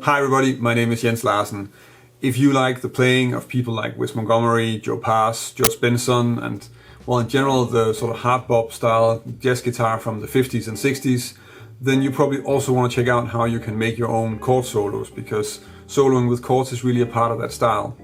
Hi everybody, my name is Jens Larsen. If you like the playing of people like Wes Montgomery, Joe Pass, George Benson, and well, in general the sort of hard bop style jazz guitar from the 50s and 60s, then you probably also want to check out how you can make your own chord solos, because soloing with chords is really a part of that style.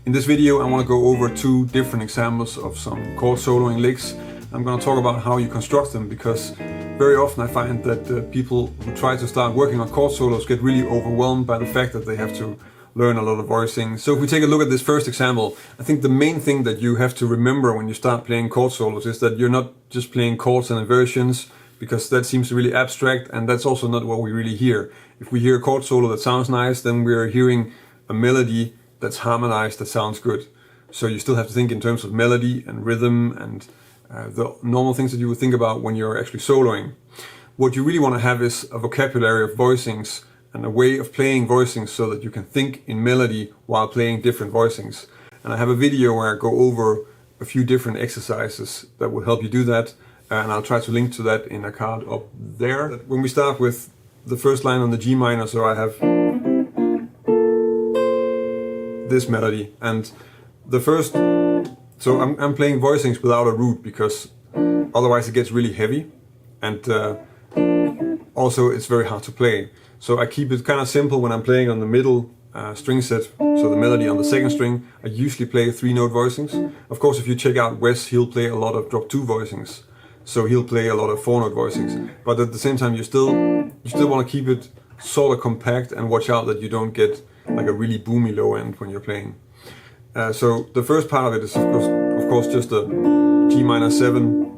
In this video I want to go over two different examples of some chord soloing licks. I'm going to talk about how you construct them, because very often I find that people who try to start working on chord solos get really overwhelmed by the fact that they have to learn a lot of voicings. So if we take a look at this first example, I think the main thing that you have to remember when you start playing chord solos is that you're not just playing chords and inversions, because that seems really abstract, and that's also not what we really hear. If we hear a chord solo that sounds nice, then we're hearing a melody that's harmonized that sounds good. So you still have to think in terms of melody and rhythm and the normal things that you would think about when you're actually soloing. What you really want to have is a vocabulary of voicings and a way of playing voicings so that you can think in melody while playing different voicings. And I have a video where I go over a few different exercises that will help you do that, and I'll try to link to that in a card up there. When we start with the first line on the G minor, so I have this melody, and the first, so I'm playing voicings without a root, because otherwise it gets really heavy, and also it's very hard to play. So I keep it kind of simple when I'm playing on the middle string set, so the melody on the second string. I usually play 3-note voicings. Of course, if you check out Wes, he'll play a lot of drop 2 voicings, so he'll play a lot of 4-note voicings. But at the same time, you still want to keep it sort of compact and watch out that you don't get like a really boomy low end when you're playing. So the first part of it is of course just a G minor 7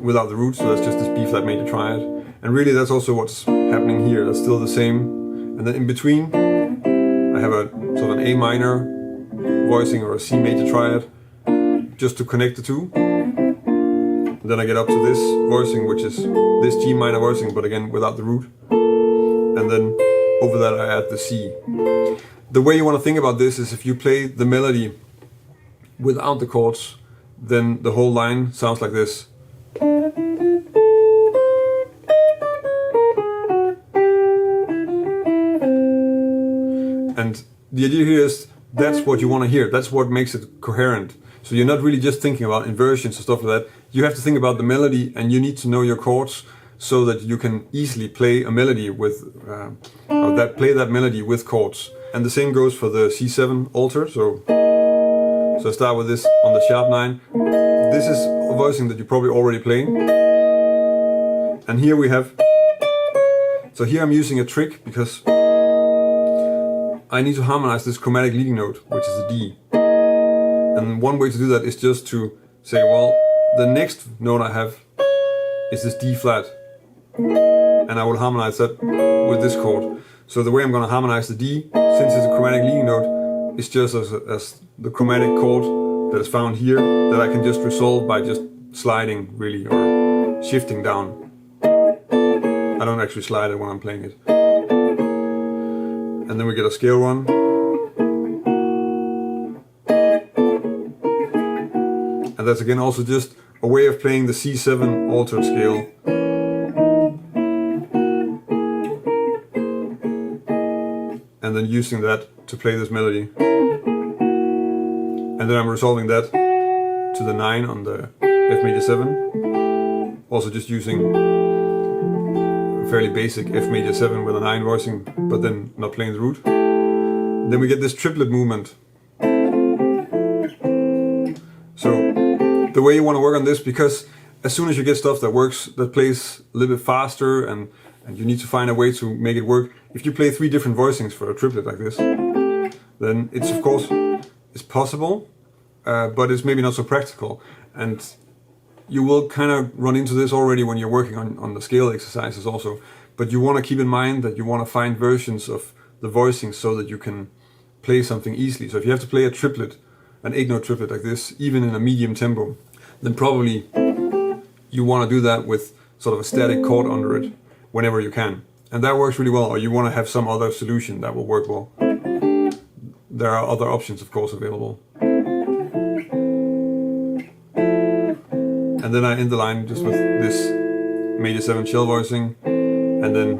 without the root, so that's just this B flat major triad. And really that's also what's happening here, that's still the same. And then in between I have a sort of an A minor voicing or a C major triad, just to connect the two. And then I get up to this voicing, which is this G minor voicing, but again without the root. And then over that I add the C. The way you want to think about this is if you play the melody without the chords, then the whole line sounds like this. And the idea here is that's what you want to hear, that's what makes it coherent. So you're not really just thinking about inversions and stuff like that. You have to think about the melody, and you need to know your chords so that you can easily play a melody with, play that melody with chords. And the same goes for the C7 alter. So I start with this on the sharp 9. This is a voicing that you probably already playing. And here we have, so here I'm using a trick because I need to harmonize this chromatic leading note, which is the D. And one way to do that is just to say, well, the next note I have is this D flat, and I will harmonize that with this chord. So the way I'm going to harmonize the D, since it's a chromatic leading note, is just as the chromatic chord that is found here, that I can just resolve by just sliding really, or shifting down. I don't actually slide it when I'm playing it. And then we get a scale run. And that's again also just a way of playing the C7 altered scale. And then using that to play this melody. And then I'm resolving that to the 9 on the F major 7. Also just using a fairly basic F major 7 with a 9 voicing, but then not playing the root. Then we get this triplet movement. So the way you want to work on this, because as soon as you get stuff that works, that plays a little bit faster, and you need to find a way to make it work. If you play 3 different voicings for a triplet like this, then it's of course it's possible, but it's maybe not so practical. And you will kind of run into this already when you're working on the scale exercises also. But you want to keep in mind that you want to find versions of the voicings so that you can play something easily. So if you have to play a triplet, an 8-note triplet like this, even in a medium tempo, then probably you want to do that with sort of a static chord under it whenever you can. And that works really well, or you want to have some other solution that will work well. There are other options, of course, available. And then I end the line just with this major 7 shell voicing, and then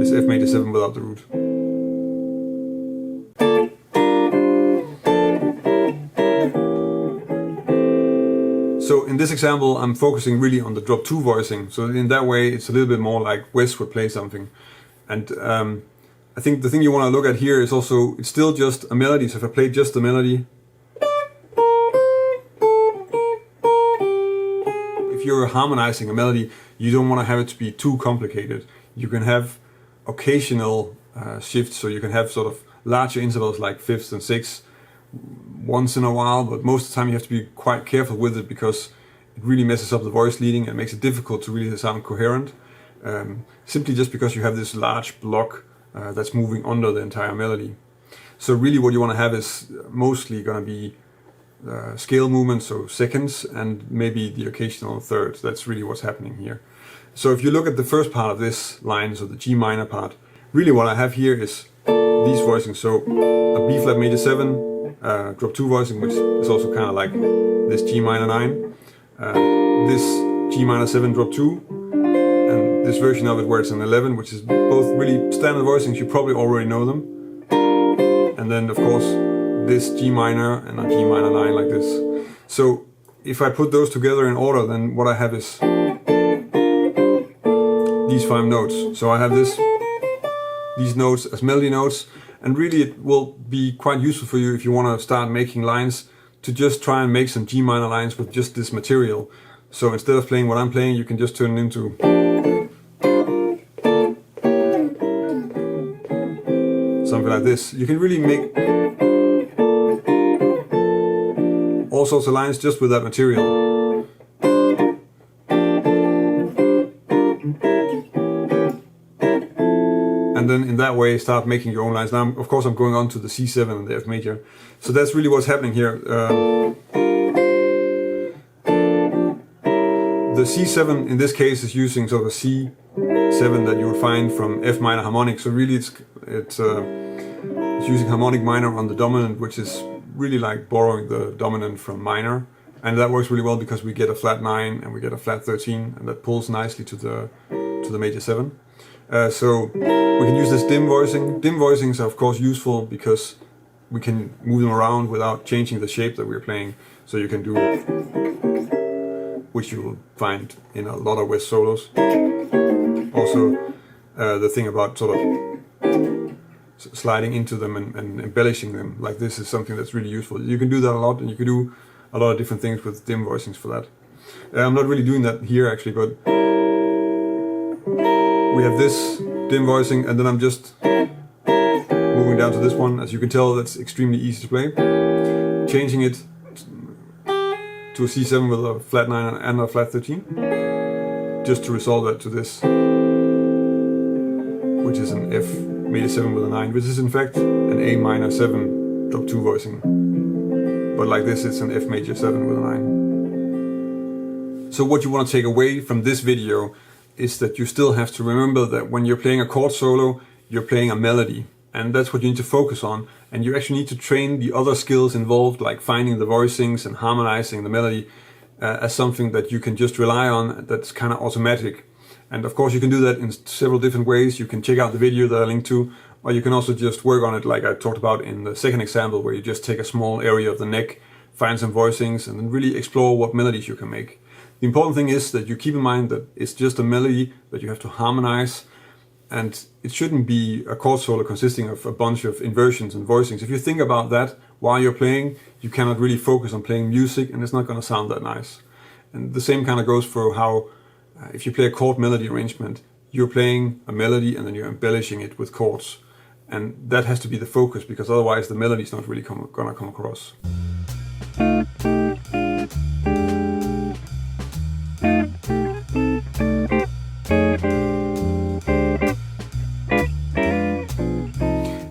this F major 7 without the root. So in this example, I'm focusing really on the drop 2 voicing. So in that way, it's a little bit more like Wes would play something. And I think the thing you want to look at here is also, it's still just a melody. So if I play just the melody, if you're harmonizing a melody, you don't want to have it to be too complicated. You can have occasional shifts, so you can have sort of larger intervals like fifths and sixths once in a while, but most of the time you have to be quite careful with it because it really messes up the voice leading and makes it difficult to really sound coherent, simply just because you have this large block that's moving under the entire melody. So really what you want to have is mostly going to be scale movements, so seconds, and maybe the occasional thirds. That's really what's happening here. So if you look at the first part of this line, so the G minor part, really what I have here is these voicings. So a B flat major 7, drop 2 voicing, which is also kind of like this G minor 9, this G minor 7 drop 2, and this version of it where it's an 11, which is both really standard voicings, you probably already know them. And then of course this G minor and a G minor 9 like this. So if I put those together in order, then what I have is these 5 notes. So I have these notes as melody notes. And really it will be quite useful for you if you want to start making lines, to just try and make some G minor lines with just this material. So instead of playing what I'm playing, you can just turn it into something like this. You can really make all sorts of lines just with that material. And then in that way start making your own lines. Now of course I'm going on to the C7 and the F major. So that's really what's happening here. The C7 in this case is using sort of a C7 that you would find from F minor harmonic. So really it's using harmonic minor on the dominant, which is really like borrowing the dominant from minor. And that works really well because we get a flat 9 and we get a flat 13, and that pulls nicely to the major 7. So we can use this dim voicing. Dim voicings are of course useful because we can move them around without changing the shape that we're playing. So you can do, which you will find in a lot of Wes solos. Also the thing about sort of sliding into them and embellishing them like this is something that's really useful. You can do that a lot, and you can do a lot of different things with dim voicings for that. I'm not really doing that here actually, but we have this dim voicing, and then I'm just moving down to this one. As you can tell, that's extremely easy to play. Changing it to a C7 with a flat 9 and a flat 13, just to resolve that to this, which is an F major 7 with a 9, which is in fact an A minor 7 drop 2 voicing. But like this, it's an F major 7 with a 9. So what you want to take away from this video is that you still have to remember that when you're playing a chord solo, you're playing a melody, and that's what you need to focus on. And you actually need to train the other skills involved, like finding the voicings and harmonizing the melody, as something that you can just rely on, that's kind of automatic. And of course you can do that in several different ways. You can check out the video that I linked to, or you can also just work on it like I talked about in the second example, where you just take a small area of the neck, find some voicings, and then really explore what melodies you can make. The important thing is that you keep in mind that it's just a melody that you have to harmonize, and it shouldn't be a chord solo consisting of a bunch of inversions and voicings. If you think about that while you're playing, you cannot really focus on playing music, and it's not going to sound that nice. And the same kind of goes for how, if you play a chord melody arrangement, you're playing a melody and then you're embellishing it with chords. And that has to be the focus, because otherwise the melody is not really going to come across.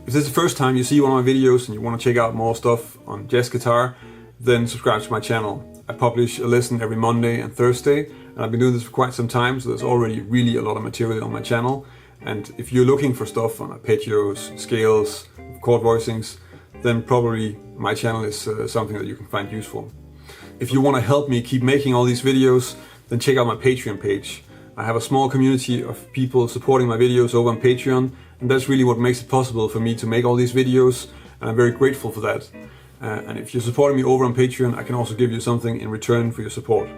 If this is the first time you see one of my videos and you want to check out more stuff on jazz guitar, then subscribe to my channel. I publish a lesson every Monday and Thursday, and I've been doing this for quite some time, so there's already really a lot of material on my channel. And if you're looking for stuff on arpeggios, scales, chord voicings, then probably my channel is something that you can find useful. If you want to help me keep making all these videos, then check out my Patreon page. I have a small community of people supporting my videos over on Patreon, and that's really what makes it possible for me to make all these videos, and I'm very grateful for that. And if you're supporting me over on Patreon, I can also give you something in return for your support.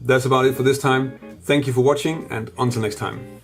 That's about it for this time. Thank you for watching, and until next time.